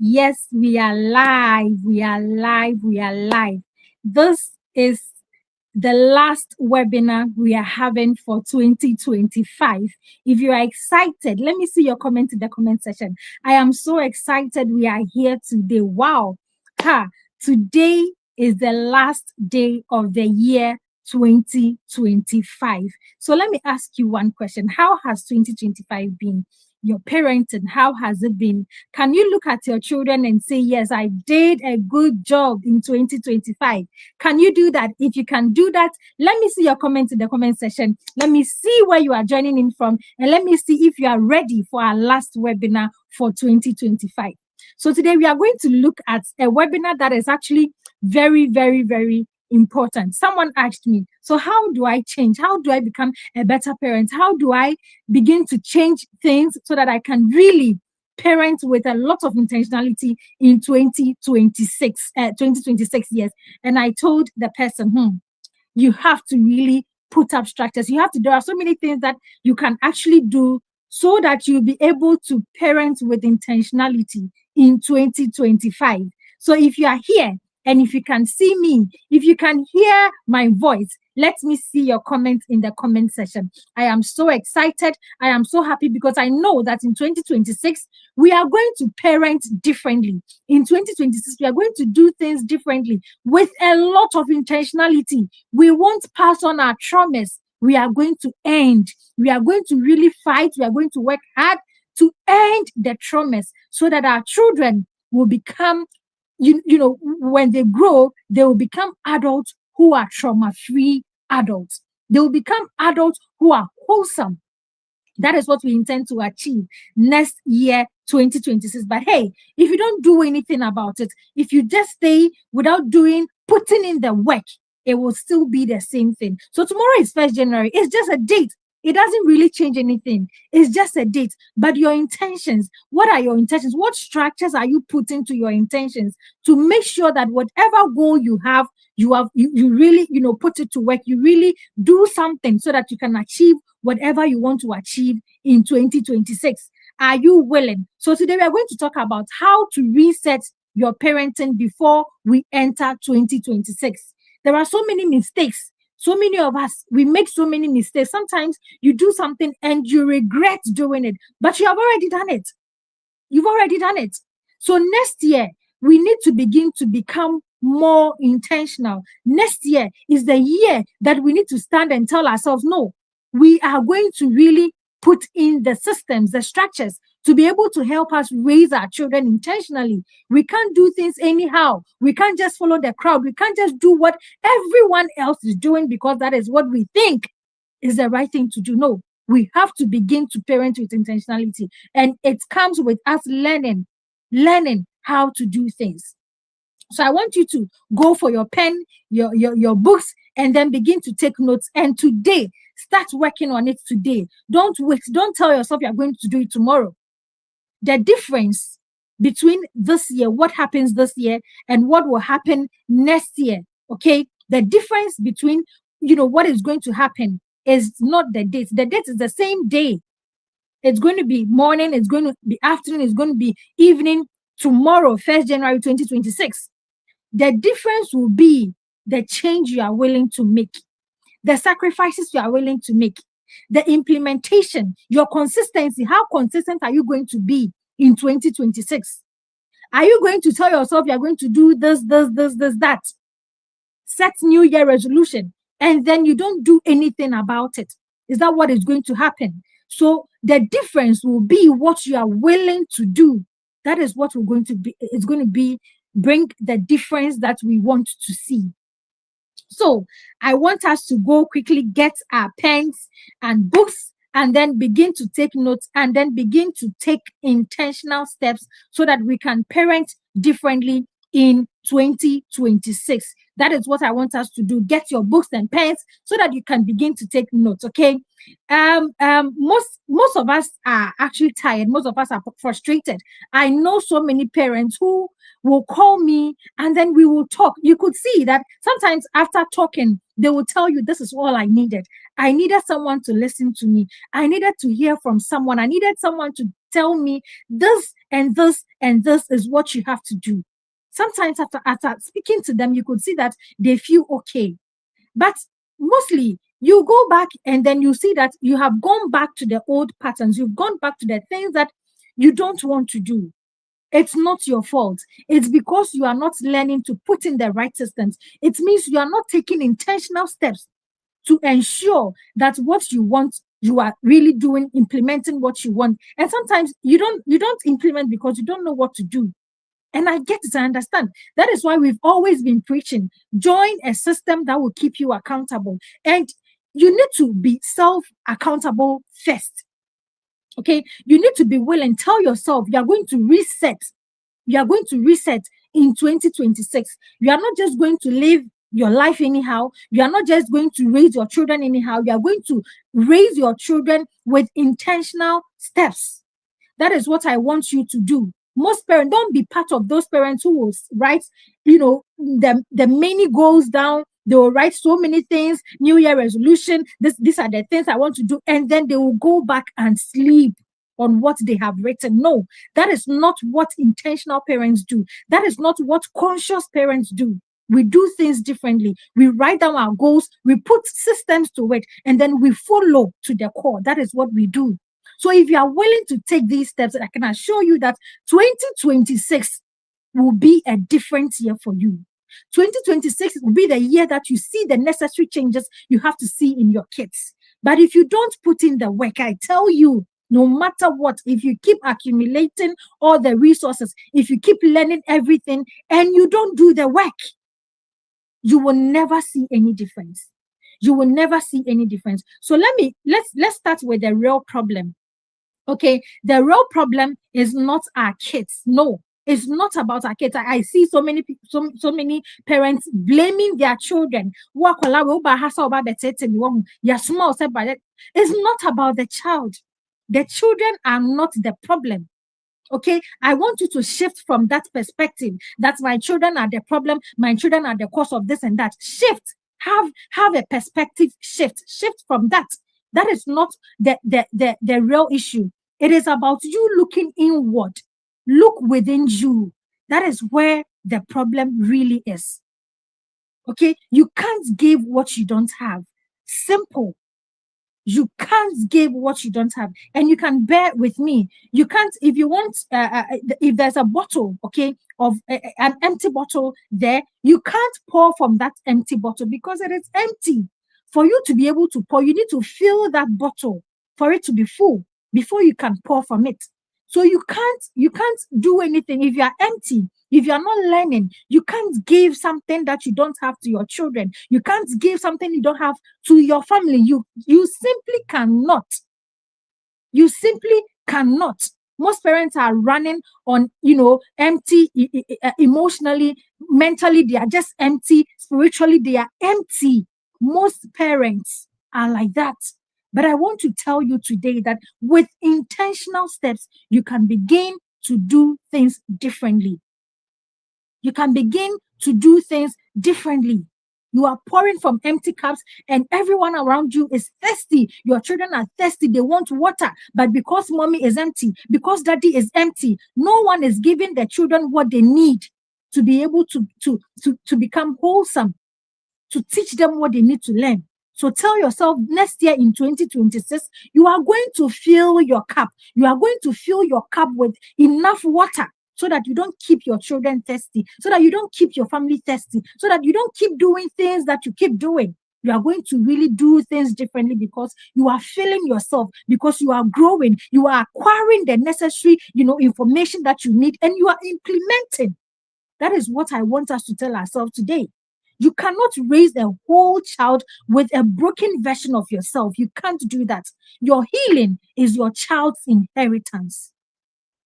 Yes, we are live. We are live. We are live. This is the last webinar we are having for 2025. If you are excited, let me see your comment in the comment section. I am so excited we are here today. Wow. Today is the last day of the year 2025. So let me ask you one question. How has 2025 been? Your parenting, how has it been? Can you look at your children and say, yes, I did a good job in 2025? Can you do that? If you can do that, let me see your comments in the comment section. Let me see where you are joining in from, and let me see if you are ready for our last webinar for 2025. So today we are going to look at a webinar that is actually very, very, very important. Someone asked me, so how do I change? How do I become a better parent? How do I begin to change things so that I can really parent with a lot of intentionality in 2026 years? And I told the person, you have to really put up structures. There are so many things that you can actually do so that you'll be able to parent with intentionality in 2025. So if you are here and if you can see me, if you can hear my voice, let me see your comments in the comment section. I am so excited. I am so happy because I know that in 2026, we are going to parent differently. In 2026, we are going to do things differently with a lot of intentionality. We won't pass on our traumas. We are going to end. We are going to really fight. We are going to work hard to end the traumas so that our children will become, when they grow, they will become adults who are trauma-free adults. They will become adults who are wholesome. That is what we intend to achieve next year, 2026. But hey, if you don't do anything about it, if you just stay without putting in the work, it will still be the same thing. So tomorrow is 1st January. It's just a date. It doesn't really change anything. It's just a date. But your intentions, what are your intentions? What structures are you putting to your intentions to make sure that whatever goal you have, you really, put it to work. You really do something so that you can achieve whatever you want to achieve in 2026. Are you willing? So today we are going to talk about how to reset your parenting before we enter 2026. There are so many mistakes. So many of us, we make so many mistakes. Sometimes you do something and you regret doing it, but you have already done it. You've already done it. So next year, we need to begin to become more intentional. Next year is the year that we need to stand and tell ourselves, no, we are going to really put in the systems, the structures to be able to help us raise our children intentionally. We can't do things anyhow. We can't just follow the crowd. We can't just do what everyone else is doing because that is what we think is the right thing to do. No, we have to begin to parent with intentionality. And it comes with us learning how to do things. So I want you to go for your pen, your books, and then begin to take notes. And today, start working on it today. Don't wait. Don't tell yourself you're going to do it tomorrow. The difference between this year, what happens this year, and what will happen next year, okay? The difference between, what is going to happen is not the date. The date is the same day. It's going to be morning. It's going to be afternoon. It's going to be evening tomorrow, 1st January 2026. The difference will be the change you are willing to make, the sacrifices you are willing to make, the implementation, your consistency. How consistent are you going to be in 2026? Are you going to tell yourself you're going to do this, that? Set New Year resolution, and then you don't do anything about it. Is that what is going to happen? So the difference will be what you are willing to do. That is what we're going to be. It's going to bring the difference that we want to see. So I want us to go quickly, get our pens and books, and then begin to take notes, and then begin to take intentional steps so that we can parent differently in 2026. That is what I want us to do. Get your books and pens so that you can begin to take notes. Okay. Most of us are actually tired. Most of us are frustrated. I know so many parents who will call me and then we will talk. You could see that sometimes after talking, they will tell you, this is all I needed. I needed someone to listen to me. I needed to hear from someone. I needed someone to tell me this and this and this is what you have to do. Sometimes after speaking to them, you could see that they feel okay. But mostly you go back and then you see that you have gone back to the old patterns. You've gone back to the things that you don't want to do. It's not your fault. It's because you are not learning to put in the right systems. It means you are not taking intentional steps to ensure that what you want, you are really doing, implementing what you want. And sometimes you don't implement because you don't know what to do. And I get it, I understand. That is why we've always been preaching, join a system that will keep you accountable. And you need to be self-accountable first. Okay, you need to be willing. Tell yourself you are going to reset. You are going to reset in 2026. You are not just going to live your life anyhow. You are not just going to raise your children anyhow. You are going to raise your children with intentional steps. That is what I want you to do. Most parents, don't be part of those parents who will write, the many goals down. They will write so many things, New Year resolution. These are the things I want to do. And then they will go back and sleep on what they have written. No, that is not what intentional parents do. That is not what conscious parents do. We do things differently. We write down our goals, we put systems to it, and then we follow to the core. That is what we do. So if you are willing to take these steps, I can assure you that 2026 will be a different year for you. 2026 will be the year that you see the necessary changes you have to see in your kids. But if you don't put in the work, I tell you, no matter what, if you keep accumulating all the resources, if you keep learning everything and you don't do the work, you will never see any difference. You will never see any difference. So let's start with the real problem. Okay, the real problem is not our kids. No, it's not about our kids. I see so many parents blaming their children. It's not about the child. The children are not the problem. Okay, I want you to shift from that perspective. That my children are the problem. My children are the cause of this and that. Shift. Have a perspective shift. Shift from that. That is not the real issue. It is about you looking inward. Look within you. That is where the problem really is. Okay, you can't give what you don't have. Simple. You can't give what you don't have. And you can bear with me. You can't, if you want, if there's a bottle, okay, of an empty bottle there, you can't pour from that empty bottle because it is empty. For you to be able to pour, you need to fill that bottle for it to be full before you can pour from it. So you can't do anything if you are empty. If you are not learning, you can't give something that you don't have to your children. You can't give something you don't have to your family. You simply cannot. You simply cannot. Most parents are running on, empty emotionally, mentally, they are just empty. Spiritually, they are empty. Most parents are like that. But I want to tell you today that with intentional steps, you can begin to do things differently. You can begin to do things differently. You are pouring from empty cups and everyone around you is thirsty. Your children are thirsty. They want water. But because mommy is empty, because daddy is empty, no one is giving their children what they need to be able to become wholesome, to teach them what they need to learn. So tell yourself next year in 2026, you are going to fill your cup. You are going to fill your cup with enough water so that you don't keep your children thirsty, so that you don't keep your family thirsty, so that you don't keep doing things that you keep doing. You are going to really do things differently because you are filling yourself, because you are growing, you are acquiring the necessary, information that you need, and you are implementing. That is what I want us to tell ourselves today. You cannot raise a whole child with a broken version of yourself. You can't do that. Your healing is your child's inheritance.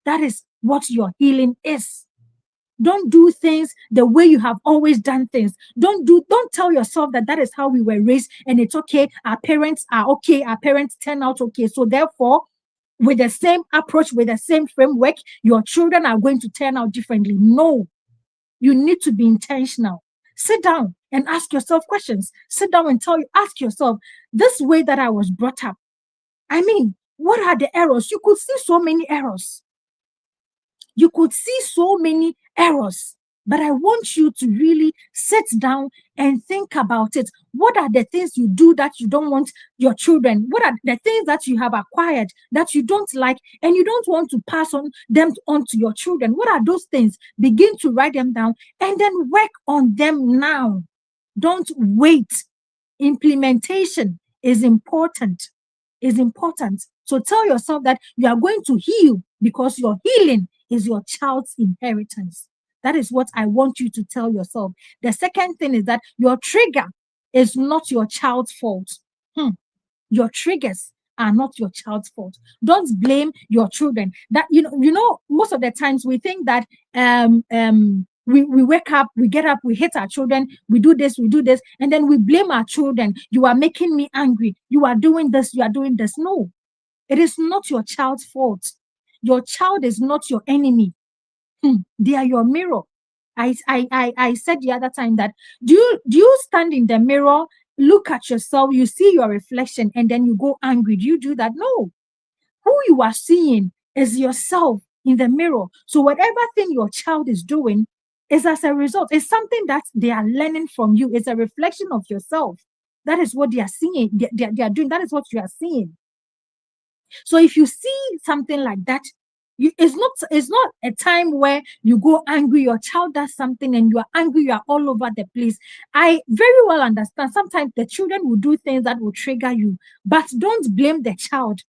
That is what your healing is. Don't do things the way you have always done things. Don't tell yourself that is how we were raised and it's okay. Our parents are okay. Our parents turn out okay. So therefore, with the same approach, with the same framework, your children are going to turn out differently. No, you need to be intentional. Sit down and ask yourself questions. Sit down and ask yourself, this way that I was brought up, What are the errors? You could see so many errors. You could see so many errors. But I want you to really sit down and think about it. What are the things you do that you don't want your children? What are the things that you have acquired that you don't like and you don't want to pass on them on to your children? What are those things? Begin to write them down and then work on them now. Don't wait. Implementation is important. Is important. So tell yourself that you are going to heal because your healing is your child's inheritance. That is what I want you to tell yourself. The second thing is that your trigger is not your child's fault. Your triggers are not your child's fault. Don't blame your children. That most of the times we think that we wake up, we get up, we hit our children, we do this, and then we blame our children. You are making me angry. You are doing this, you are doing this. No, it is not your child's fault. Your child is not your enemy. They are your mirror. I said the other time that do you stand in the mirror, look at yourself, you see your reflection, and then you go angry? Do you do that? No. Who you are seeing is yourself in the mirror. So whatever thing your child is doing is as a result. It's something that they are learning from you. It's a reflection of yourself. That is what they are seeing. They are doing. That is what you are seeing. So if you see something like that, it's not a time where you go angry, your child does something and you are angry, you are all over the place. I very well understand sometimes the children will do things that will trigger you, but don't blame the child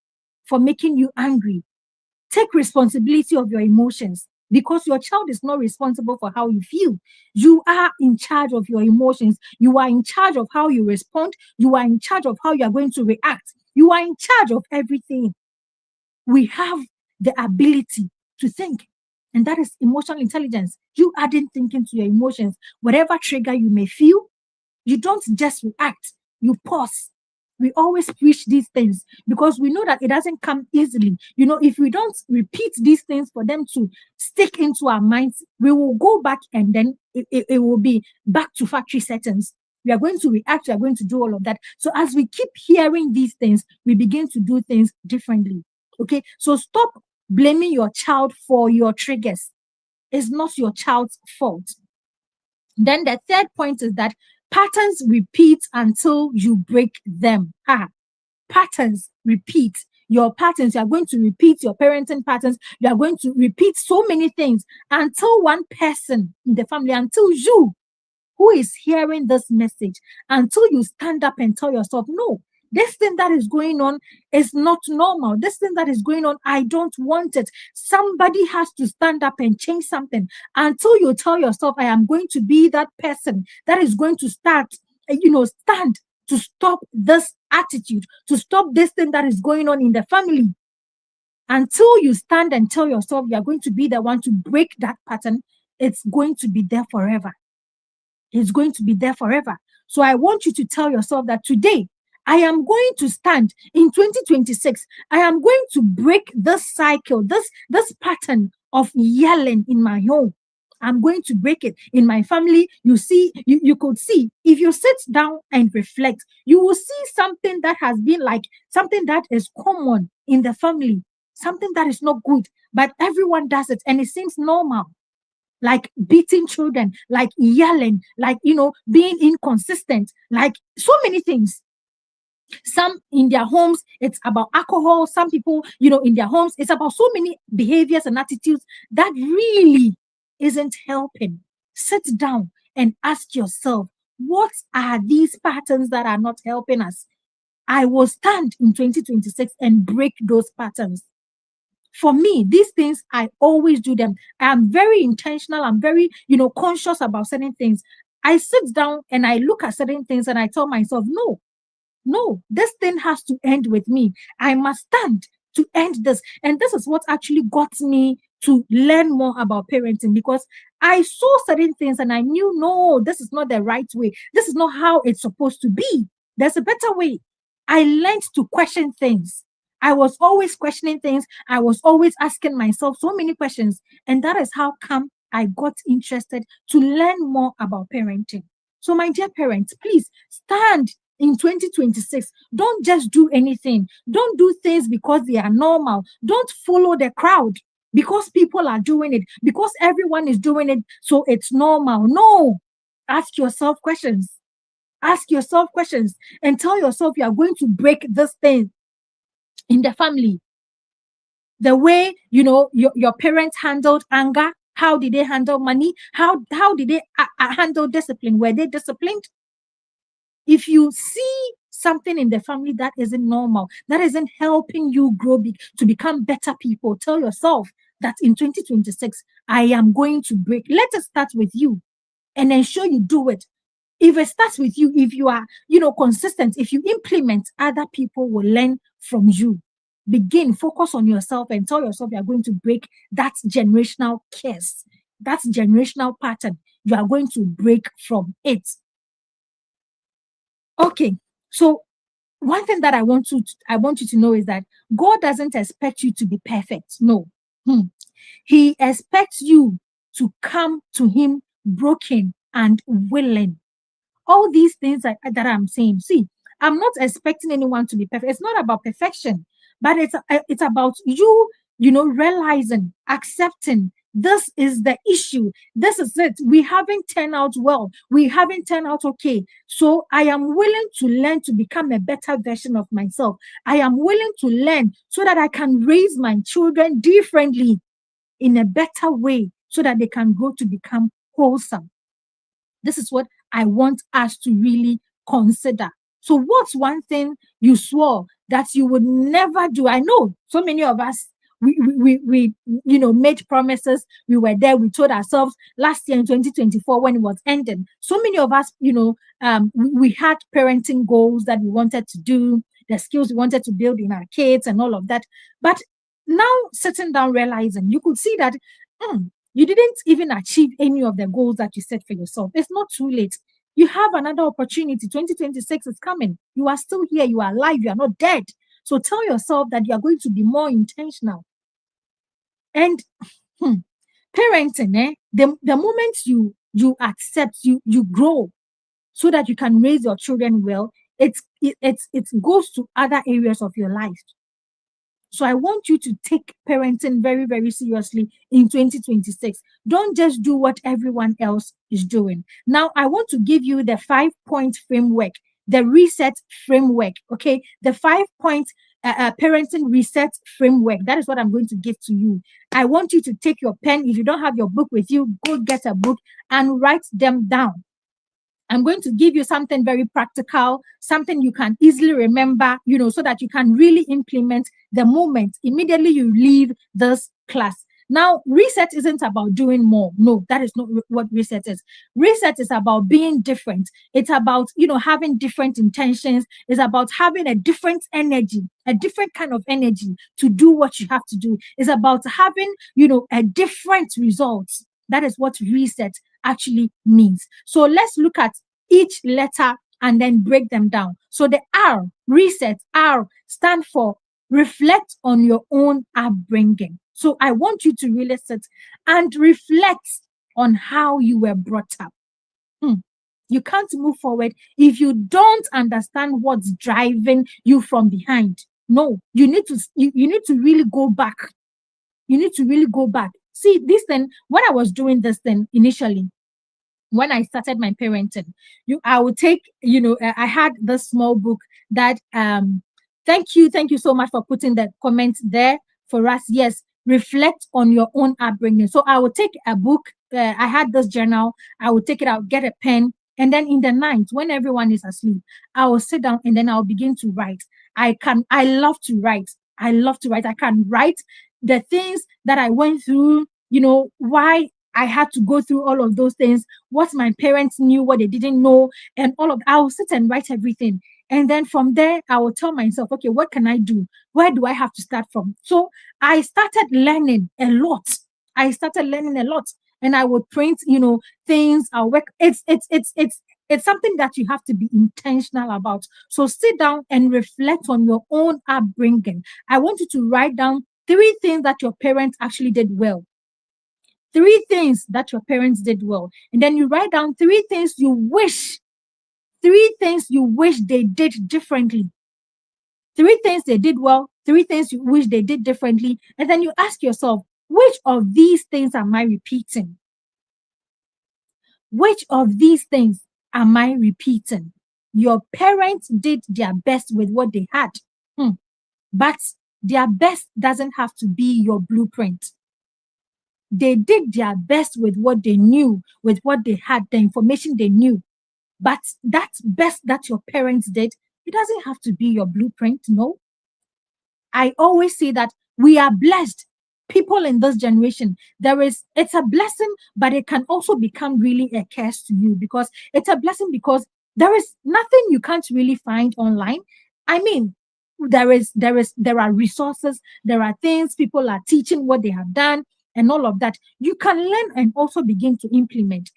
for making you angry. Take responsibility of your emotions because your child is not responsible for how you feel. You are in charge of your emotions. You are in charge of how you respond. You are in charge of how you are going to react. You are in charge of everything. We have the ability to think, and that is emotional intelligence. You adding thinking to your emotions. Whatever trigger you may feel, you don't just react, you pause. We always preach these things because we know that it doesn't come easily. If we don't repeat these things for them to stick into our minds, we will go back and then it will be back to factory settings. We are going to react, we are going to do all of that. So as we keep hearing these things, we begin to do things differently. Okay, so stop blaming your child for your triggers. It's not your child's fault. Then the third point is that patterns repeat until you break them. Patterns repeat. Your patterns, you are going to repeat your parenting patterns. You are going to repeat so many things until one person in the family, until you, who is hearing this message, until you stand up and tell yourself, no, this thing that is going on is not normal. This thing that is going on, I don't want it. Somebody has to stand up and change something. Until you tell yourself, I am going to be that person that is going to stand to stop this attitude, to stop this thing that is going on in the family. Until you stand and tell yourself you are going to be the one to break that pattern, it's going to be there forever. It's going to be there forever. So I want you to tell yourself that today, I am going to stand in 2026. I am going to break this cycle, this pattern of yelling in my home. I'm going to break it in my family. You see, you could see, if you sit down and reflect, you will see something that has been like something that is common in the family, something that is not good, but everyone does it and it seems normal. Like beating children, like yelling, like, being inconsistent, like so many things. Some in their homes, it's about alcohol. Some people, in their homes, it's about so many behaviors and attitudes that really isn't helping. Sit down and ask yourself, what are these patterns that are not helping us? I will stand in 2026 and break those patterns. For me, these things, I always do them. I'm very intentional. I'm very, conscious about certain things. I sit down and I look at certain things and I tell myself, no, this thing has to end with me. I must stand to end this. And this is what actually got me to learn more about parenting, because I saw certain things and I knew, no, this is not the right way. This is not how it's supposed to be. There's a better way. I learned to question things. I was always questioning things. I was always asking myself so many questions. And that is how come I got interested to learn more about parenting. So my dear parents, please stand in 2026. Don't just do anything. Don't do things because they are normal. Don't follow the crowd because people are doing it, because everyone is doing it, so it's normal. No. Ask yourself questions. Ask yourself questions and tell yourself you are going to break this thing in the family. The way, your parents handled anger, how did they handle money? How did they handle discipline? Were they disciplined? If you see something in the family that isn't normal, that isn't helping you grow to become better people, tell yourself that in 2026, I am going to break. Let us start with you and ensure you do it. If it starts with you, if you are, consistent, if you implement, other people will learn from you. Begin, focus on yourself and tell yourself you are going to break that generational curse, that generational pattern. You are going to break from it. Okay, so one thing that I want you to know is that God doesn't expect you to be perfect. No. He expects you to come to him broken and willing. All these things that I'm saying. See, I'm not expecting anyone to be perfect. It's not about perfection, but it's about you, realizing, accepting, this is the issue. This is it. We haven't turned out well. We haven't turned out okay. So I am willing to learn to become a better version of myself. I am willing to learn so that I can raise my children differently in a better way so that they can grow to become wholesome. This is what I want us to really consider. So what's one thing you swore that you would never do? I know so many of us, we made promises. We were there. We told ourselves last year in 2024 when it was ending. So many of us, we had parenting goals that we wanted to do, the skills we wanted to build in our kids and all of that. But now sitting down, realizing, you could see that you didn't even achieve any of the goals that you set for yourself. It's not too late. You have another opportunity. 2026 is coming. You are still here. You are alive. You are not dead. So tell yourself that you are going to be more intentional. And parenting, the moment you accept, you grow so that you can raise your children well, it goes to other areas of your life. So I want you to take parenting very, very seriously in 2026. Don't just do what everyone else is doing. Now, I want to give you the 5-point framework, the reset framework, okay? The 5-point parenting reset framework. That is what I'm going to give to you. I want you to take your pen. If you don't have your book with you, go get a book and write them down. I'm going to give you something very practical, something you can easily remember, so that you can really implement the moment immediately you leave this class. Now, reset isn't about doing more. No, that is not what reset is. Reset is about being different. It's about, having different intentions. It's about having a different energy, a different kind of energy to do what you have to do. It's about having, a different result. That is what reset actually means. So let's look at each letter and then break them down. So the R, reset, R stand for reflect on your own upbringing. So I want you to really sit and reflect on how you were brought up. You can't move forward if you don't understand what's driving you from behind. No, you need to really go back. You need to really go back. See, this thing, when I was doing this thing initially, when I started my parenting, I would take, I had this small book that, thank you so much for putting the comment there for us. Yes, reflect on your own upbringing. So I would take a book. I had this journal. I would take it out, get a pen, and then in the night when everyone is asleep, I will sit down and then I'll begin to write. I love to write. I can write the things that I went through, why I had to go through all of those things, what my parents knew, what they didn't know, and all of that. I will sit and write everything. And then from there, I will tell myself, okay, what can I do? Where do I have to start from? So I started learning a lot. And I would print, things. I'll work. It's something that you have to be intentional about. So sit down and reflect on your own upbringing. I want you to write down 3 things that your parents actually did well. 3 things that your parents did well. And then you write down 3 things you wish 3 things you wish they did differently. 3 things they did well, 3 things you wish they did differently. And then you ask yourself, which of these things am I repeating? Which of these things am I repeating? Your parents did their best with what they had. But their best doesn't have to be your blueprint. They did their best with what they knew, with what they had, the information they knew. But that best that your parents did, it doesn't have to be your blueprint, no. I always say that we are blessed people in this generation. It's a blessing, but it can also become really a curse to you, because it's a blessing because there is nothing you can't really find online. I mean, there are resources, there are things, people are teaching what they have done and all of that. You can learn and also begin to implement.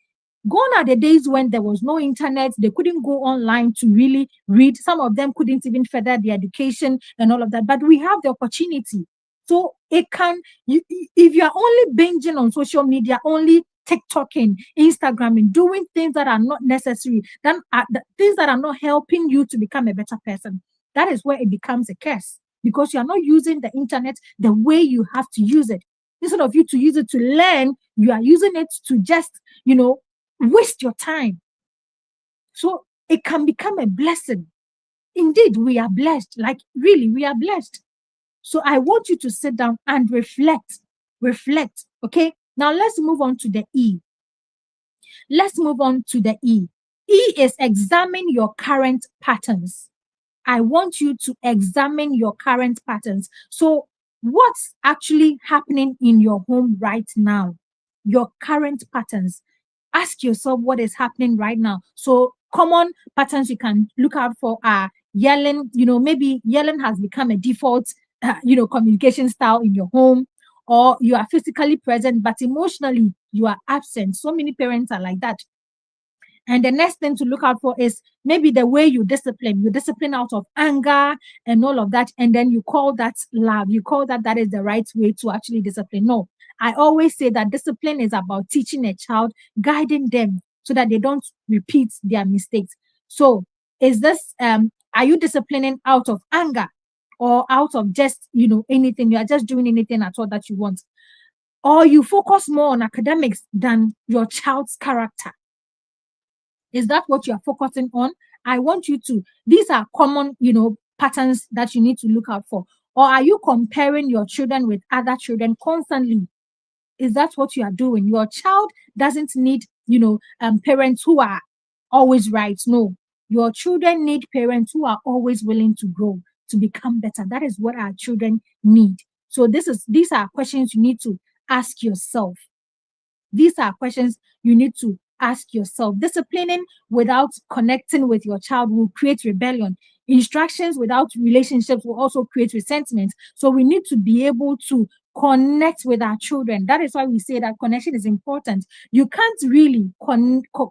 Gone are the days when there was no internet, they couldn't go online to really read. Some of them couldn't even further their education and all of that. But we have the opportunity. So if you're only binging on social media, only TikToking, Instagramming, doing things that are not necessary, things that are not helping you to become a better person, that is where it becomes a curse, because you are not using the internet the way you have to use it. Instead of you to use it to learn, you are using it to just, waste your time. So it can become a blessing. Indeed, we are blessed. Like, really, we are blessed. So I want you to sit down and reflect. Okay? Now let's move on to the E. E is examine your current patterns. I want you to examine your current patterns. So what's actually happening in your home right now? Your current patterns. Ask yourself what is happening right now. So common patterns you can look out for are yelling. Maybe yelling has become a default, communication style in your home, or you are physically present, but emotionally you are absent. So many parents are like that. And the next thing to look out for is maybe the way you discipline. You discipline out of anger and all of that. And then you call that love. You call that is the right way to actually discipline. No, I always say that discipline is about teaching a child, guiding them so that they don't repeat their mistakes. So is this, are you disciplining out of anger or out of just, anything? You are just doing anything at all that you want. Or you focus more on academics than your child's character. Is that what you are focusing on? I want you to, these are common, patterns that you need to look out for. Or are you comparing your children with other children constantly? Is that what you are doing? Your child doesn't need, parents who are always right. No, your children need parents who are always willing to grow, to become better. That is what our children need. So these are questions you need to ask yourself. These are questions you need to ask yourself. Disciplining without connecting with your child will create rebellion. Instructions without relationships will also create resentment. So we need to be able to connect with our children. That is why we say that connection is important. You can't really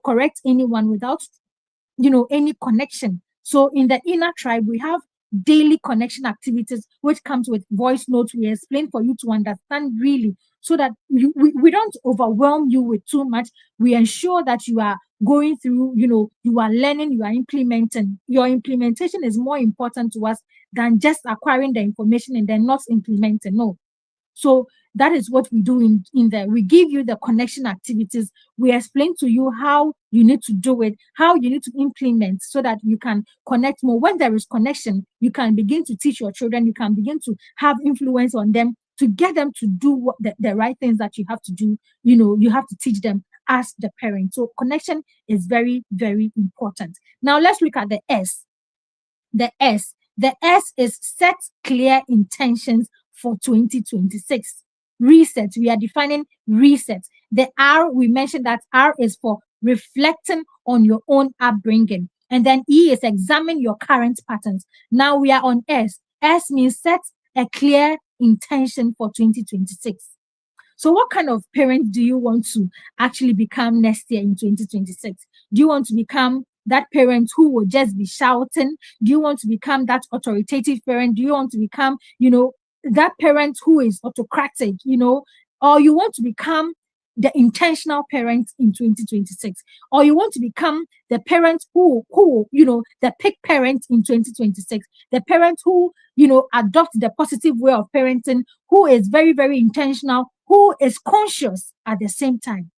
correct anyone without, any connection. So in the inner tribe, we have daily connection activities, which comes with voice notes. We explain for you to understand really, so that we don't overwhelm you with too much. We ensure that you are going through, you are learning, you are implementing. Your implementation is more important to us than just acquiring the information and then not implementing. No. So that is what we do in there. We give you the connection activities. We explain to you how you need to do it, how you need to implement so that you can connect more. When there is connection, you can begin to teach your children. You can begin to have influence on them to get them to do the right things that you have to do. You have to teach them as the parent. So connection is very, very important. Now let's look at the S. The S is set clear intentions for 2026. Reset. We are defining reset. The R, we mentioned that R is for reflecting on your own upbringing. And then E is examine your current patterns. Now we are on S. S means set a clear intention for 2026. So what kind of parent do you want to actually become next year in 2026? Do you want to become that parent who will just be shouting? Do you want to become that authoritative parent? Do you want to become, that parent who is autocratic, or you want to become the intentional parent in 2026, or you want to become the parent who the pick parent in 2026, the parent who adopt the positive way of parenting, who is very, very intentional, who is conscious at the same time.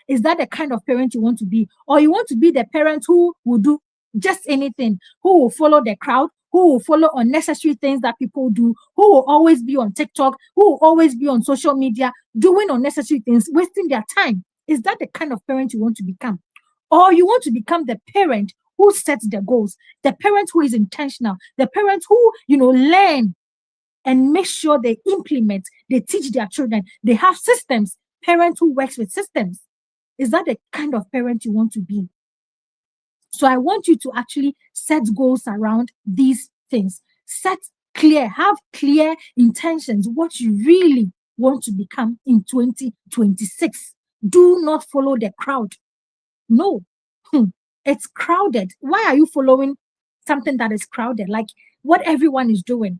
Is that the kind of parent you want to be? Or you want to be the parent who will do just anything, who will follow the crowd, who will follow unnecessary things that people do, who will always be on TikTok, who will always be on social media, doing unnecessary things, wasting their time? Is that the kind of parent you want to become? Or you want to become the parent who sets the goals, the parent who is intentional, the parent who, learn and make sure they implement, they teach their children, they have systems, parent who works with systems? Is that the kind of parent you want to be? So I want you to actually set goals around these things. Have clear intentions, what you really want to become in 2026. Do not follow the crowd. No, it's crowded. Why are you following something that is crowded? Like what everyone is doing.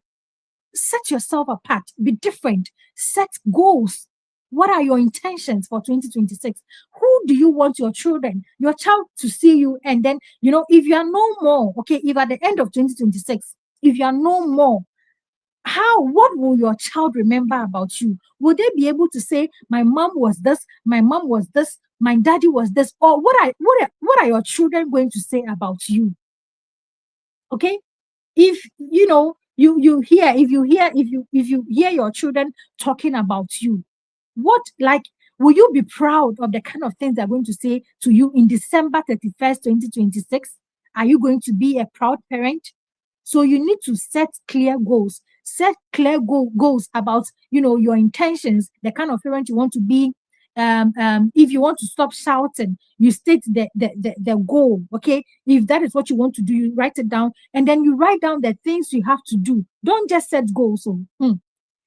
Set yourself apart. Be different. Set goals. What are your intentions for 2026? Who do you want your child to see you? And then, if you are no more, okay, if at the end of 2026, if you are no more, what will your child remember about you? Will they be able to say, my mom was this, my mom was this, my daddy was this? Or what are your children going to say about you? Okay? If you hear your children talking about you, will you be proud of the kind of things they're going to say to you in December 31st, 2026? Are you going to be a proud parent? So you need to set clear goals. Set clear goals about your intentions, the kind of parent you want to be. If you want to stop shouting, you state the goal. Okay, if that is what you want to do, you write it down, and then you write down the things you have to do. Don't just set goals.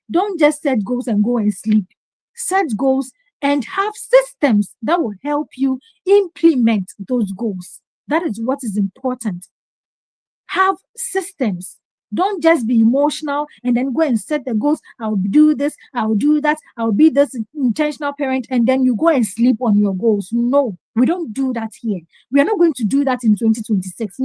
Don't just set goals and go and sleep. Set goals and have systems that will help you implement those goals. That is what is important. Have systems. Don't just be emotional and then go and set the goals. I'll do this, I'll do that, I'll be this intentional parent, and then you go and sleep on your goals. No, we don't do that here. We are not going to do that in 2026.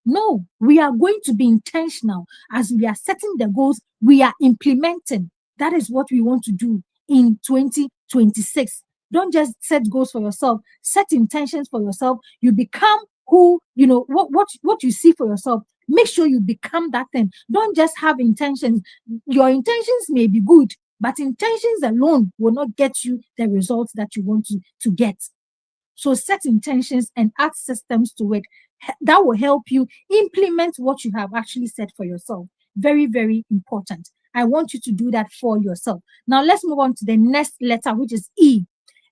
No, we are going to be intentional. As we are setting the goals, we are implementing. That is what we want to do in 2026. Don't just set goals for yourself. Set intentions for yourself. You become who, what you see for yourself. Make sure you become that thing. Don't just have intentions. Your intentions may be good, but intentions alone will not get you the results that you want to get. So set intentions and add systems to it. That will help you implement what you have actually set for yourself. Very, very important. I want you to do that for yourself. Now let's move on to the next letter, which is E.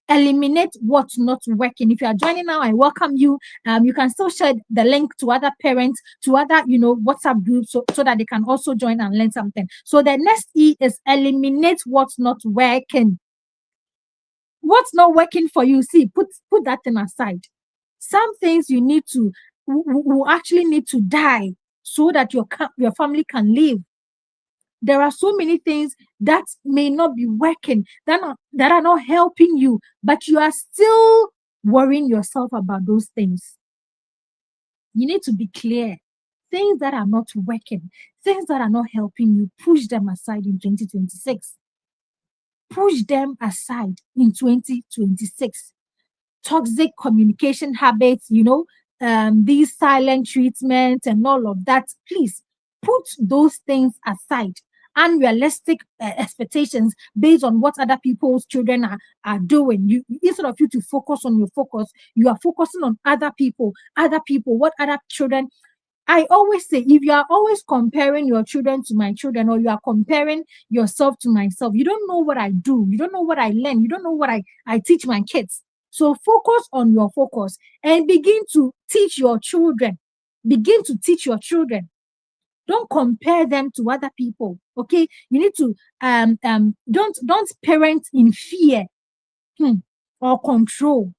Eliminate what's not working. If you are joining now, I welcome you. You can still share the link to other parents, to other, WhatsApp groups, so that they can also join and learn something. So the next E is eliminate what's not working. What's not working for you? See, put that thing aside. Some things you need to, will actually need to die so that your family can live. There are so many things that may not be working, that are not helping you, but you are still worrying yourself about those things. You need to be clear. Things that are not working, things that are not helping you, push them aside in 2026. Push them aside in 2026. Toxic communication habits, these silent treatments and all of that, please put those things aside. Unrealistic expectations based on what other people's children are doing. Instead of you to focus on your focus, you are focusing on other people, what other children. I always say, if you are always comparing your children to my children, or you are comparing yourself to myself, you don't know what I do. You don't know what I learn. You don't know what I teach my kids. So focus on your focus and begin to teach your children. Begin to teach your children. Don't compare them to other people. Okay, you need to don't parent in fear or control.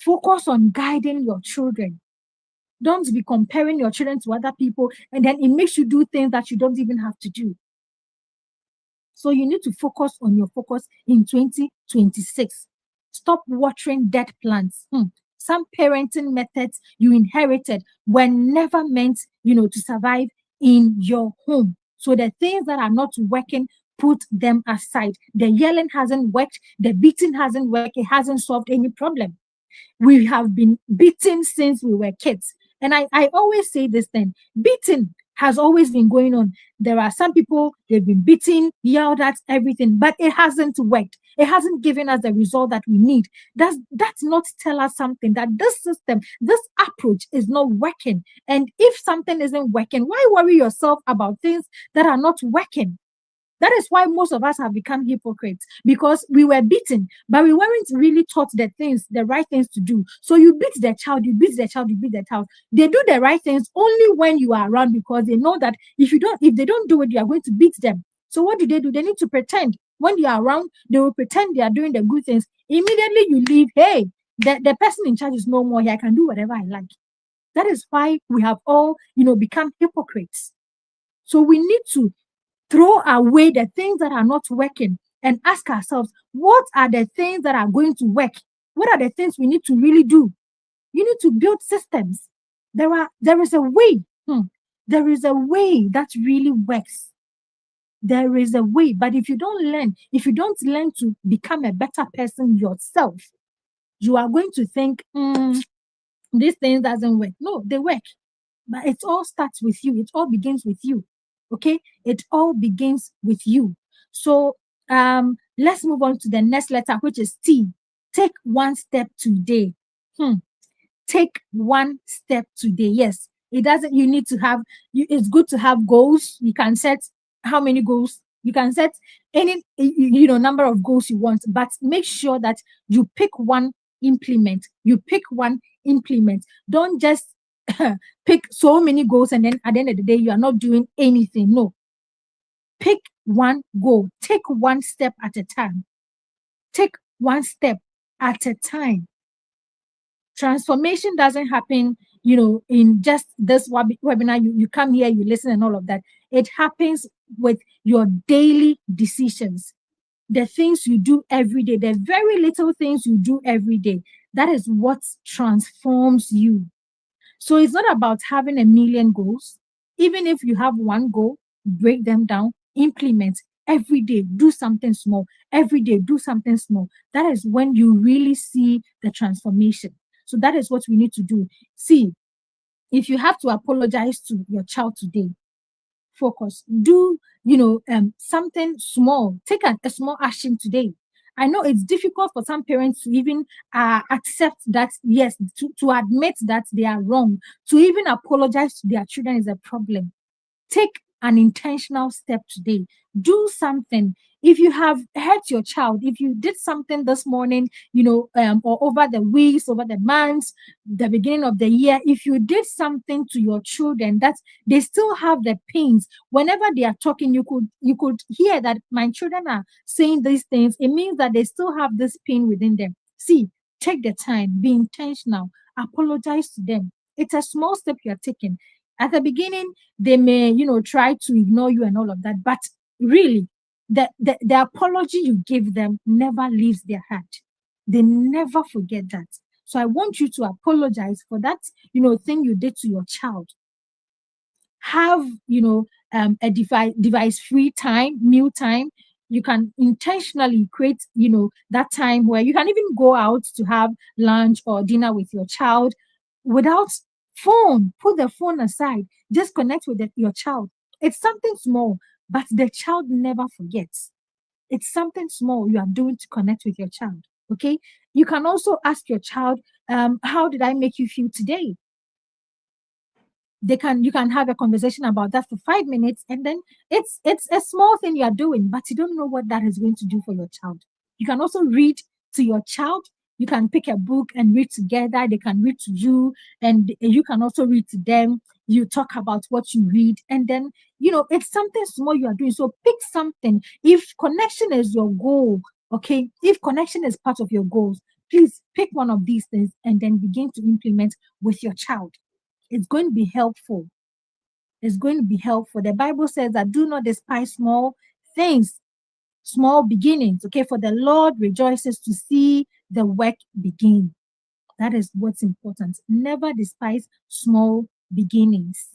Focus on guiding your children. Don't be comparing your children to other people, and then it makes you do things that you don't even have to do. So you need to focus on your focus in 2026. Stop watering dead plants. Some parenting methods you inherited were never meant, to survive in your home. So the things that are not working, put them aside. The yelling hasn't worked. The beating hasn't worked. It hasn't solved any problem. We have been beaten since we were kids. And I always say this thing, beating has always been going on. There are some people, they've been beaten, yelled at, everything, but it hasn't worked. It hasn't given us the result that we need. That's not tell us something, that this system, this approach is not working. And if something isn't working, why worry yourself about things that are not working? That is why most of us have become hypocrites, because we were beaten, but we weren't really taught the right things to do. So you beat the child, you beat the child, you beat the child. They do the right things only when you are around, because they know that if they don't do it, you are going to beat them. So what do? They need to pretend. When you are around, they will pretend they are doing the good things. Immediately you leave, hey, the person in charge is no more here. I can do whatever I like. That is why we have all, become hypocrites. So we need to throw away the things that are not working and ask ourselves, what are the things that are going to work? What are the things we need to really do? You need to build systems. There is a way. There is a way that really works. There is a way. But if you don't learn to become a better person yourself, you are going to think, this thing doesn't work. No, they work. But it all starts with you. It all begins with you. Okay, it all begins with you. So let's move on to the next letter, which is T. Take one step today. Take one step today. Yes, it doesn't. You need to have. It's good to have goals. You can set how many goals. You can set any number of goals you want, but make sure that you pick one, implement. You pick one, implement. Don't just pick so many goals and then at the end of the day you are not doing anything. No, pick one goal. Take one step at a time. Take one step at a time. Transformation doesn't happen, in just this webinar. You come here, you listen and all of that. It happens with your daily decisions, the things you do every day, the very little things you do every day. That is what transforms you. So it's not about having a million goals. Even if you have one goal, break them down, implement every day, do something small. Every day, do something small. That is when you really see the transformation. So that is what we need to do. See, if you have to apologize to your child today, focus. Do, something small. Take a small action today. I know it's difficult for some parents to even accept that, yes, to admit that they are wrong. To even apologize to their children is a problem. Take an intentional step today. Do something. If you have hurt your child, if you did something this morning, or over the weeks, over the months, the beginning of the year, if you did something to your children that they still have the pains, whenever they are talking, you could hear that my children are saying these things. It means that they still have this pain within them. See, take the time, be intentional, apologize to them. It's a small step you're taking. At the beginning, they may, try to ignore you and all of that. But really, the apology you give them never leaves their heart. They never forget that. So I want you to apologize for that, thing you did to your child. Have, a device-free time, meal time. You can intentionally create, that time where you can even go out to have lunch or dinner with your child without phone. Put the phone aside. Just connect with your child. It's something small, but the child never forgets. It's something small you are doing to connect with your child. Okay. You can also ask your child, how did I make you feel today? You can have a conversation about that for 5 minutes, and then it's a small thing you are doing, but you don't know what that is going to do for your child. You can also read to your child. You can pick a book and read together. They can read to you, and you can also read to them. You talk about what you read, and then it's something small you are doing. So pick something. If connection is your goal, okay, if connection is part of your goals, please pick one of these things and then begin to implement with your child. It's going to be helpful. It's going to be helpful. The Bible says that do not despise small things. small beginnings. Okay, for the Lord rejoices to see the work begin. That is what's important. Never despise small beginnings.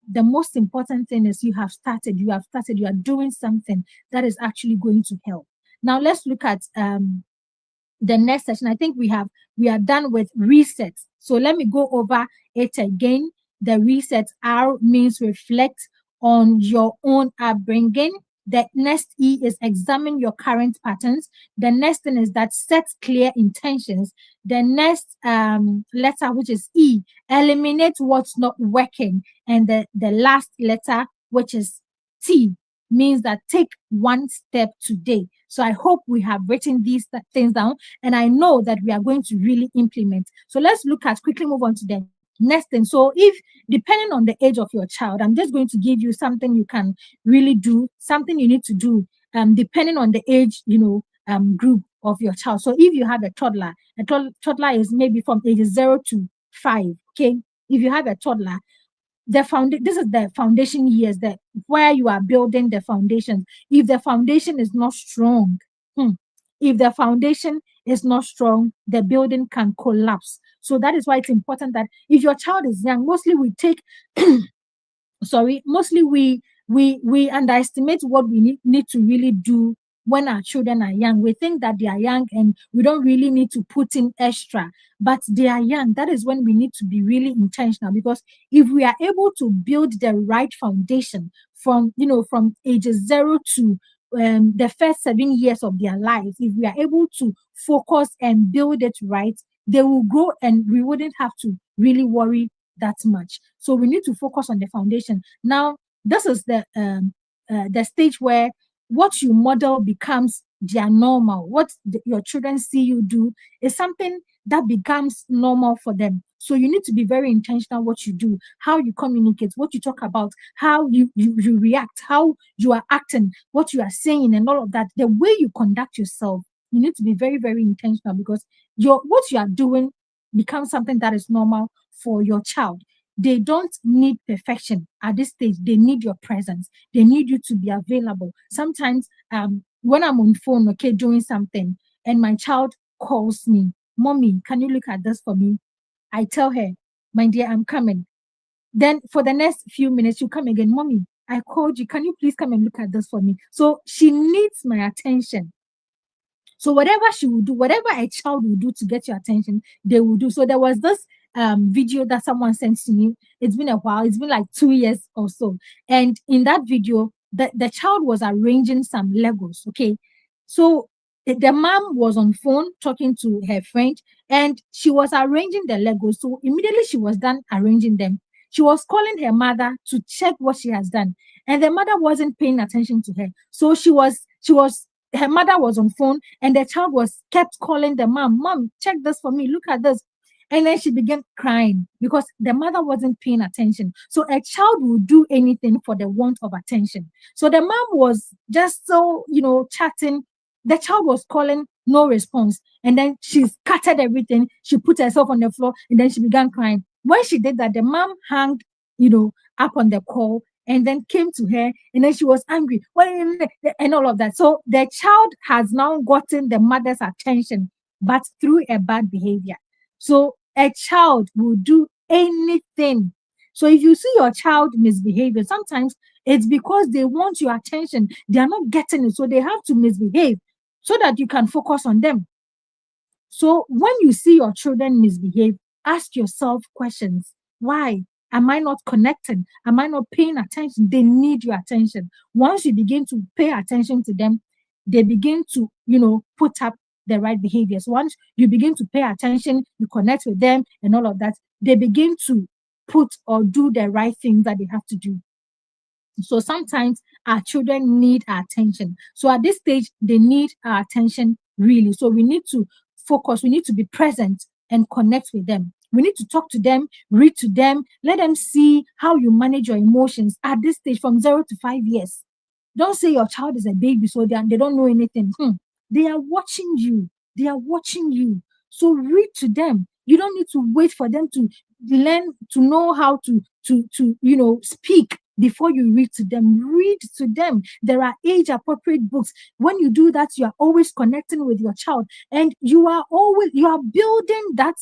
The most important thing is you have started, you are doing something that is actually going to help. Now let's look at the next session. I think we are done with resets. So let me go over it again. The resets. R means reflect on your own upbringing. The next E is examine your current patterns. The next thing is that set clear intentions. The next letter, which is E, eliminate what's not working. And the last letter, which is T, means that take one step today. So I hope we have written these things down, and I know that we are going to really implement. So let's quickly move on to the next thing. So if, depending on the age of your child, I'm just going to give you something you can really do, something you need to do, depending on the age, group of your child. So if you have a toddler, toddler is maybe from ages 0 to 5. Okay. If you have a toddler, this is the foundation years, that where you are building the foundation. If the foundation is not strong, if the foundation is not strong, the building can collapse. So that is why it's important that if your child is young, mostly we take mostly we underestimate what we need to really do when our children are young. We think that they are young and we don't really need to put in extra, but they are young. That is when we need to be really intentional, because if we are able to build the right foundation from ages 0 to the first 7 years of their lives, if we are able to focus and build it right, they will grow and we wouldn't have to really worry that much. So we need to focus on the foundation. Now, this is the stage where what you model becomes their normal. What your children see you do is something that becomes normal for them. So you need to be very intentional what you do, how you communicate, what you talk about, how you react, how you are acting, what you are saying, and all of that. The way you conduct yourself, you need to be very, very intentional, because what you are doing becomes something that is normal for your child. They don't need perfection at this stage. They need your presence. They need you to be available. Sometimes when I'm on phone, okay, doing something, and my child calls me, "Mommy, can you look at this for me?" I tell her, "My dear, I'm coming." Then for the next few minutes, you come again, "Mommy, I called you. Can you please come and look at this for me?" So she needs my attention. So whatever she will do, whatever a child will do to get your attention, they will do. So there was this video that someone sent to me. It's been a while. It's been like 2 years or so. And in that video, the child was arranging some Legos. Okay. So the mom was on phone talking to her friend, and she was arranging the Legos. So immediately she was done arranging them, she was calling her mother to check what she has done. And the mother wasn't paying attention to her. So her mother was on phone, and the child kept calling the mom, "Mom, check this for me. Look at this." And then she began crying because the mother wasn't paying attention. So a child will do anything for the want of attention. So the mom was just so, chatting. The child was calling, no response. And then she scattered everything. She put herself on the floor, and then she began crying. When she did that, the mom hung, up on the call, and then came to her, and then she was angry, and all of that. So the child has now gotten the mother's attention, but through a bad behavior. So a child will do anything. So if you see your child misbehaving, sometimes it's because they want your attention. They are not getting it, so they have to misbehave so that you can focus on them. So when you see your children misbehave, ask yourself questions. Why? Am I not connecting? Am I not paying attention? They need your attention. Once you begin to pay attention to them, they begin to, put up the right behaviors. Once you begin to pay attention, you connect with them and all of that, they begin to put or do the right things that they have to do. So sometimes our children need our attention. So at this stage, they need our attention really. So we need to focus, we need to be present and connect with them. We need to talk to them, read to them, let them see how you manage your emotions at this stage from 0 to 5 years. Don't say your child is a baby, so they don't know anything. They are watching you. They are watching you. So read to them. You don't need to wait for them to learn to know how to speak before you read to them. Read to them. There are age-appropriate books. When you do that, you are always connecting with your child, and you are building that,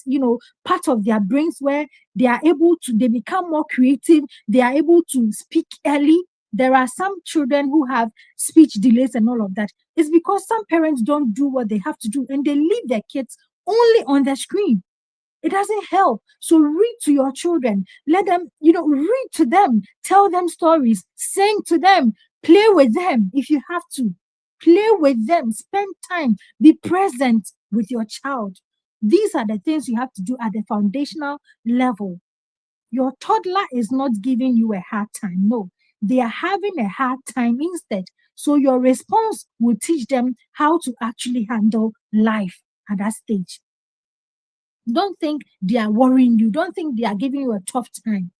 part of their brains where they become more creative. They are able to speak early. There are some children who have speech delays and all of that. It's because some parents don't do what they have to do, and they leave their kids only on the screen. It doesn't help. So read to your children. Let them, read to them. Tell them stories. Sing to them. Play with them if you have to. Play with them. Spend time. Be present with your child. These are the things you have to do at the foundational level. Your toddler is not giving you a hard time. No, they are having a hard time instead. So your response will teach them how to actually handle life at that stage. Don't think they are worrying you. Don't think they are giving you a tough time.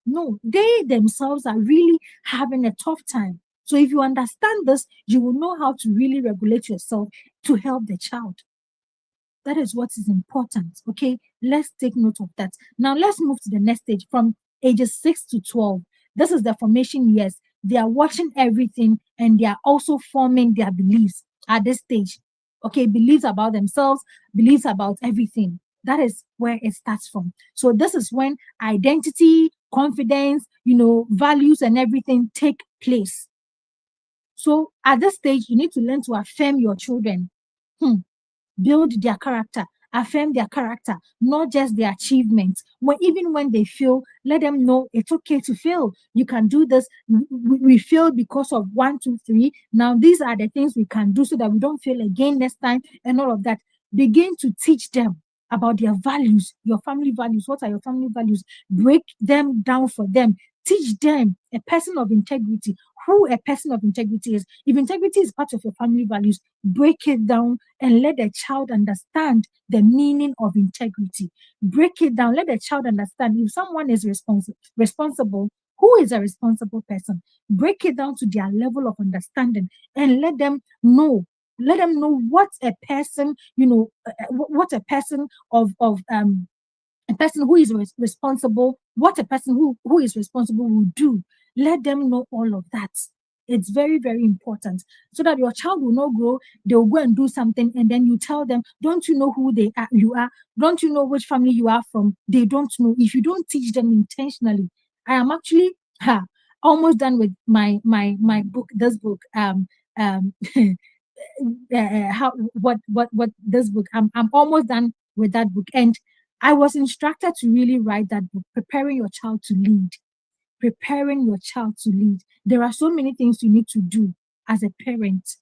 No, they themselves are really having a tough time. So if you understand this, you will know how to really regulate yourself to help the child. That is what is important. Okay, let's take note of that. Now let's move to the next stage from ages 6 to 12. This is the formation years. They are watching everything, and they are also forming their beliefs at this stage. Okay, beliefs about themselves, beliefs about everything. That is where it starts from. So this is when identity, confidence, values and everything take place. So at this stage, you need to learn to affirm your children. Build their character, affirm their character, not just their achievements. Even when they fail, let them know it's okay to fail. You can do this. We failed because of 1, 2, 3. Now these are the things we can do so that we don't fail again next time, and all of that. Begin to teach them about their values, your family values. What are your family values? Break them down for them. Teach them a person of integrity, who a person of integrity is. If integrity is part of your family values, break it down and let the child understand the meaning of integrity. Break it down. Let the child understand if someone is responsible, who is a responsible person. Break it down to their level of understanding and let them know. Let them know what a person, what a person of a person who is responsible, what a person who is responsible will do. Let them know all of that. It's very, very important so that your child will not grow. They'll go and do something, and then you tell them, don't you know who you are? Don't you know which family you are from? They don't know. If you don't teach them intentionally, I am actually almost done with my book. This book, what this book. I'm almost done with that book, and I was instructed to really write that book, preparing your child to lead. Preparing your child to lead. There are so many things you need to do as a parent.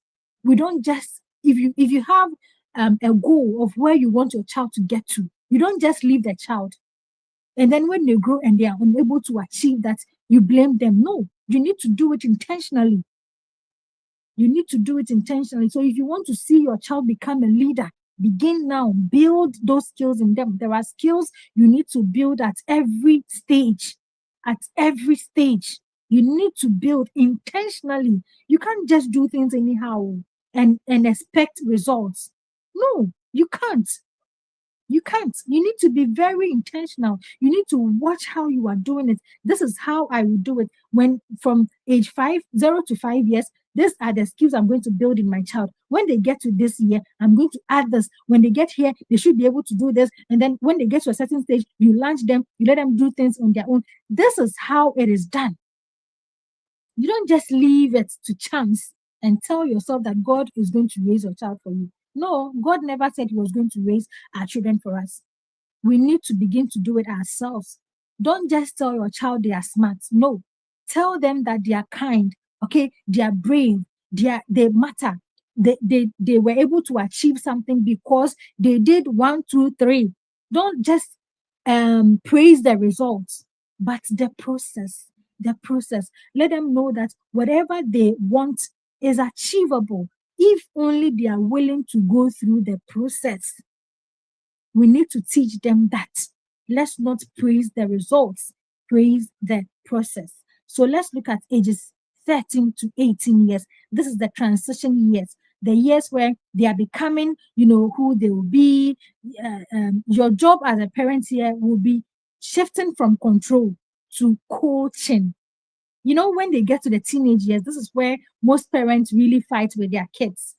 We don't just, if you have a goal of where you want your child to get to, you don't just leave the child. And then when they grow and they are unable to achieve that, you blame them. No, you need to do it intentionally. You need to do it intentionally. So if you want to see your child become a leader, begin now. Build those skills in them. There are skills you need to build at every stage. At every stage, you need to build intentionally. You can't just do things anyhow and expect results. No, you can't. You can't. You need to be very intentional. You need to watch how you are doing it. This is how I will do it. When from age 0 to 5 years, these are the skills I'm going to build in my child. When they get to this year, I'm going to add this. When they get here, they should be able to do this. And then when they get to a certain stage, you launch them, you let them do things on their own. This is how it is done. You don't just leave it to chance and tell yourself that God is going to raise your child for you. No, God never said he was going to raise our children for us. We need to begin to do it ourselves. Don't just tell your child they are smart. No, tell them that they are kind. Okay, they are brave. They matter. They were able to achieve something because they did 1, 2, 3. Don't just praise the results, but the process. The process. Let them know that whatever they want is achievable if only they are willing to go through the process. We need to teach them that. Let's not praise the results, praise the process. So let's look at ages 13 to 18 years. This is the transition years, the years where they are becoming, who they will be. Your job as a parent here will be shifting from control to coaching. You know, when they get to the teenage years, this is where most parents really fight with their kids.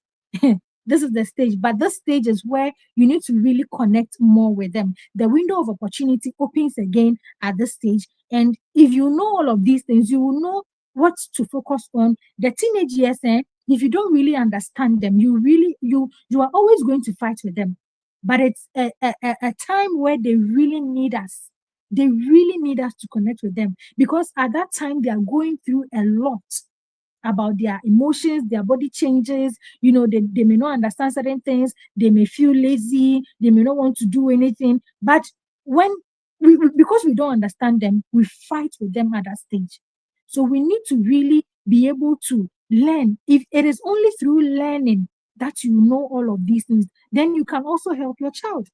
This is the stage, but this stage is where you need to really connect more with them. The window of opportunity opens again at this stage. And if you know all of these things, you will know what to focus on. The teenage years, if you don't really understand them, you are always going to fight with them. But it's a time where they really need us. They really need us to connect with them, because at that time they are going through a lot about their emotions, their body changes. You know, they may not understand certain things, they may feel lazy, they may not want to do anything. But when because we don't understand them, we fight with them at that stage. So we need to really be able to learn. If it is only through learning that you know all of these things, then you can also help your child.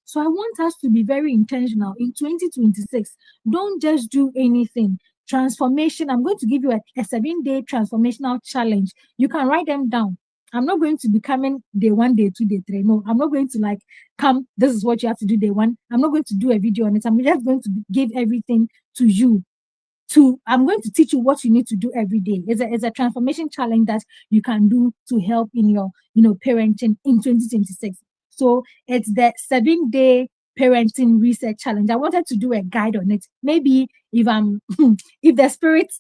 So I want us to be very intentional in 2026. Don't just do anything. Transformation. I'm going to give you a 7-day transformational challenge. You can write them down. I'm not going to be coming day 1, day 2, day 3. No, I'm not going to like come. This is what you have to do day 1. I'm not going to do a video on it. I'm just going to give everything to you. I'm going to teach you what you need to do every day. It's a transformation challenge that you can do to help in your parenting in 2026. So it's the 7-day parenting reset challenge. I wanted to do a guide on it. Maybe if if the spirit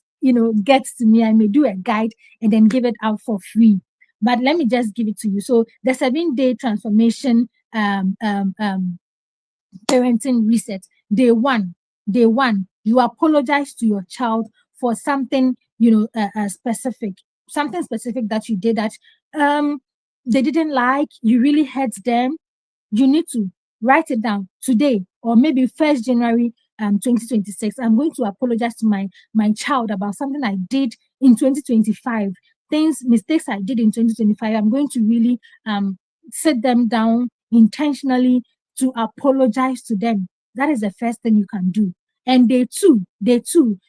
gets to me, I may do a guide and then give it out for free. But let me just give it to you. So the 7-day transformation parenting reset. Day one, you apologize to your child for something specific, that you did that they didn't like. You really hurt them. You need to write it down today, or maybe 1st January 2026. I'm going to apologize to my child about something I did in 2025. Mistakes I did in 2025. I'm going to really sit them down intentionally to apologize to them. That is the first thing you can do. And day two,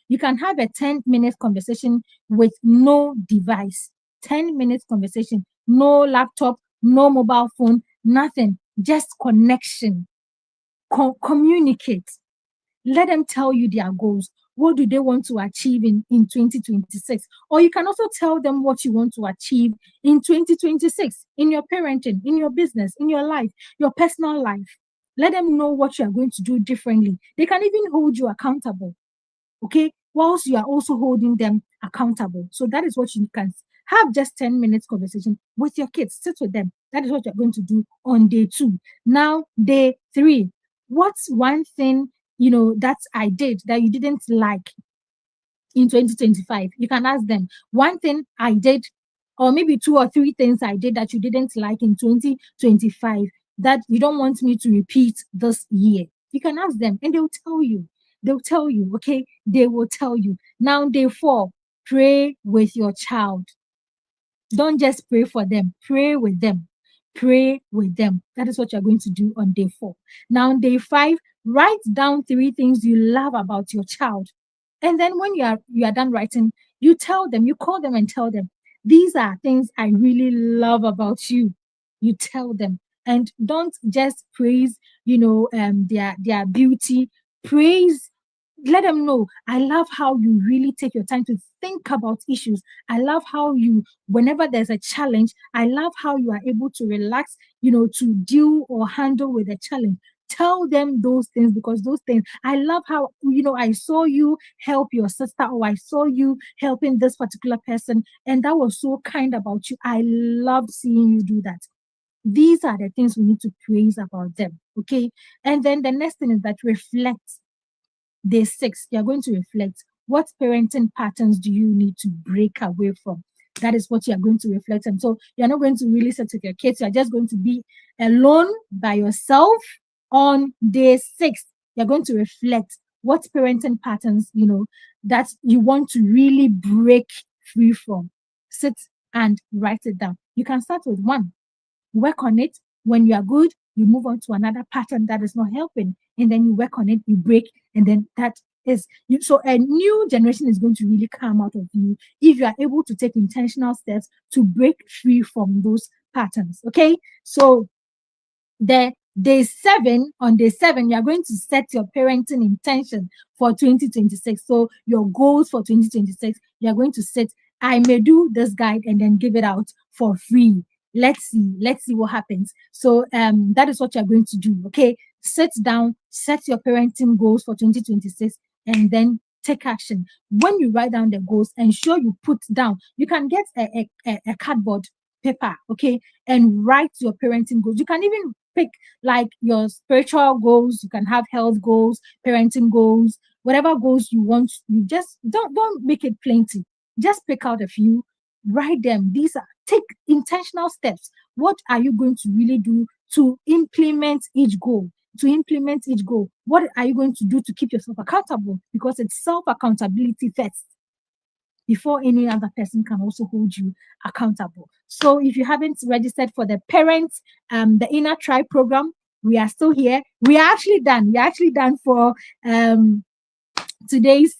you can have a 10-minute conversation with no device. 10-minute conversation, no laptop, no mobile phone, nothing, just connection. Communicate. Let them tell you their goals. What do they want to achieve in 2026? Or you can also tell them what you want to achieve in 2026, in your parenting, in your business, in your life, your personal life. Let them know what you are going to do differently. They can even hold you accountable, okay? Whilst you are also holding them accountable. So that is what you can have, just 10 minutes conversation with your kids. Sit with them. That is what you're going to do on day 2. Now, day 3. What's one thing that I did that you didn't like in 2025? You can ask them. One thing I did, or maybe 2 or 3 things I did that you didn't like in 2025 that you don't want me to repeat this year. You can ask them and they'll tell you. Okay? They will tell you. Now, day 4, pray with your child. Don't just pray for them, pray with them. Pray with them. That is what you're going to do on day 4. Now, day 5, write down 3 things you love about your child. And then when you are done writing, you tell them, you call them and tell them, these are things I really love about you. You tell them. And don't just praise, their beauty. Praise, let them know, I love how you really take your time to think about issues. I love how you, whenever there's a challenge, I love how you are able to relax, to deal or handle with a challenge. Tell them those things, because those things, I love how, I saw you help your sister, or I saw you helping this particular person, and that was so kind about you. I love seeing you do that. These are the things we need to praise about them, okay? And then the next thing is that reflect. Day 6, you're going to reflect. What parenting patterns do you need to break away from? That is what you're going to reflect on. So you're not going to really sit with your kids. You're just going to be alone by yourself on day 6. You're going to reflect what parenting patterns, that you want to really break free from. Sit and write it down. You can start with 1. Work on it. When you are good, you move on to another pattern that is not helping, and then you work on it, you break, and then that is you. So a new generation is going to really come out of you if you are able to take intentional steps to break free from those patterns. Okay, so the On day 7, you are going to set your parenting intention for 2026. So your goals for 2026, you are going to set, I may do this guide and then give it out for free. Let's see what happens. So that is what you're going to do. Okay, sit down, set your parenting goals for 2026, and then take action. When you write down the goals, ensure you put down, you can get a cardboard paper, okay, and write your parenting goals. You can even pick like your spiritual goals, you can have health goals, parenting goals, whatever goals you want. You just don't make it plenty. Just pick out a few, write them. These are, take intentional steps. What are you going to really do to implement each goal? What are you going to do to keep yourself accountable? Because it's self accountability first before any other person can also hold you accountable. So if you haven't registered for the parents, the Inner Tribe program, we are still here. We are actually done. For today's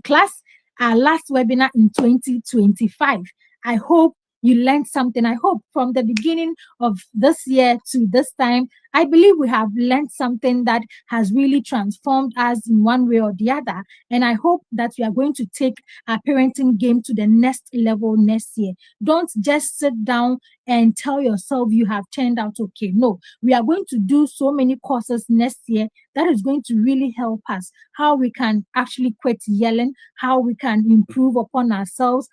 class, our last webinar in 2025. I hope you learned something. I hope from the beginning of this year to this time, I believe we have learned something that has really transformed us in one way or the other. And I hope that we are going to take our parenting game to the next level next year. Don't just sit down and tell yourself you have turned out okay. No, we are going to do so many courses next year that is going to really help us, how we can actually quit yelling, how we can improve upon ourselves,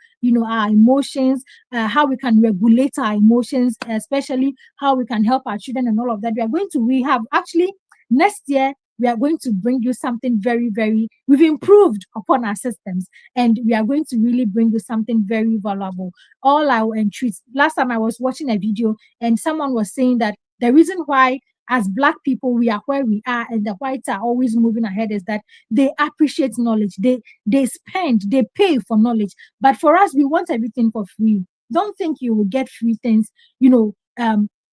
our emotions, how we can regulate our emotions, especially how we can help our children and all of that. We have actually next year, we are going to bring you something very, very, we've improved upon our systems, and we are going to really bring you something very valuable. All our entries. Last time I was watching a video and someone was saying that the reason why as Black people we are where we are and the whites are always moving ahead is that they appreciate knowledge. They pay for knowledge. But for us, we want everything for free. Don't think you will get free things.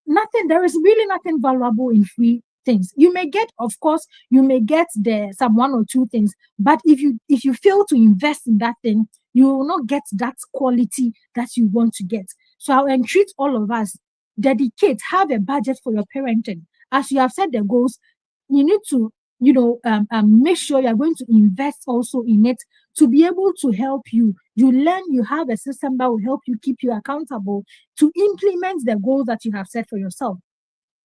Nothing. There is really nothing valuable in free things. You may get, of course, some one or two things, but if you fail to invest in that thing, you will not get that quality that you want to get. So I'll entreat all of us, have a budget for your parenting. As you have set the goals, you need to, make sure you're going to invest also in it to be able to help you. You have a system that will help you keep you accountable to implement the goals that you have set for yourself.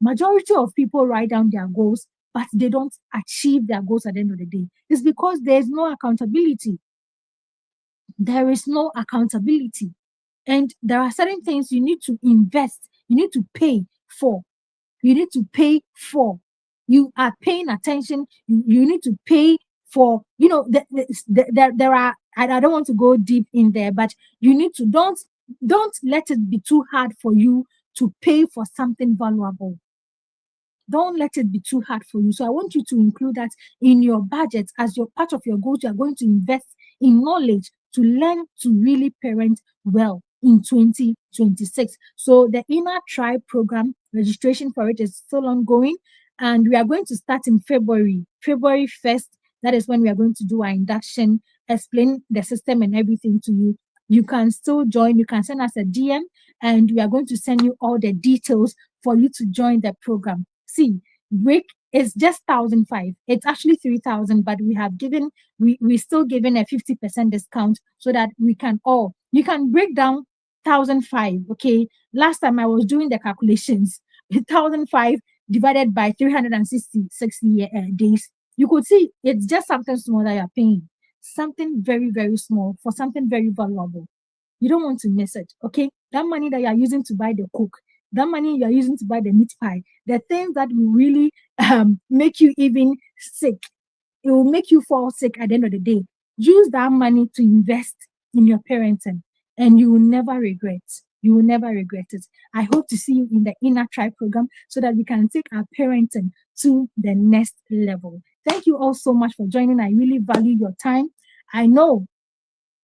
Majority of people write down their goals, but they don't achieve their goals at the end of the day. It's because there's no accountability. There is no accountability. And there are certain things you need to invest, you need to pay for. You are paying attention. You need to pay for, there are, I don't want to go deep in there, but you need to, don't let it be too hard for you to pay for something valuable. Don't let it be too hard for you. So I want you to include that in your budget as your part of your goals. You are going to invest in knowledge to learn to really parent well in 2026. So the Inner Tribe program registration for it is still ongoing, and we are going to start in February 1st. That is when we are going to do our induction, explain the system and everything to you. You can still join. You can send us a DM, and we are going to send you all the details for you to join the program. See, break is just 1,500. It's actually 3,000, but we're still giving a 50% discount so that you can break down 1,500. Okay. Last time I was doing the calculations, 1,500 divided by 360 days. You could see it's just something small that you're paying. Something very, very small for something very valuable. You don't want to miss it. Okay. That money that you're using to buy the Coke, that money you're using to buy the meat pie, the things that will really make you even sick, it will make you fall sick at the end of the day. Use that money to invest in your parenting, and you will never regret. You will never regret it. I hope to see you in the Inner Tribe program so that we can take our parenting to the next level. Thank you all so much for joining. I really value your time. I know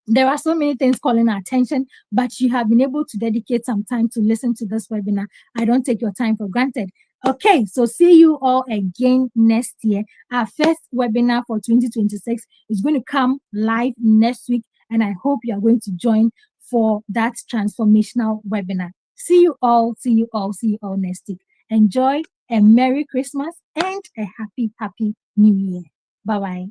there are so many things calling our attention, but you have been able to dedicate some time to listen to this webinar. I don't take your time for granted. Okay, so see you all again next year. Our first webinar for 2026 is going to come live next week, and I hope you are going to join for that transformational webinar. See you all next week. Enjoy a Merry Christmas and a happy, happy New Year. Bye bye.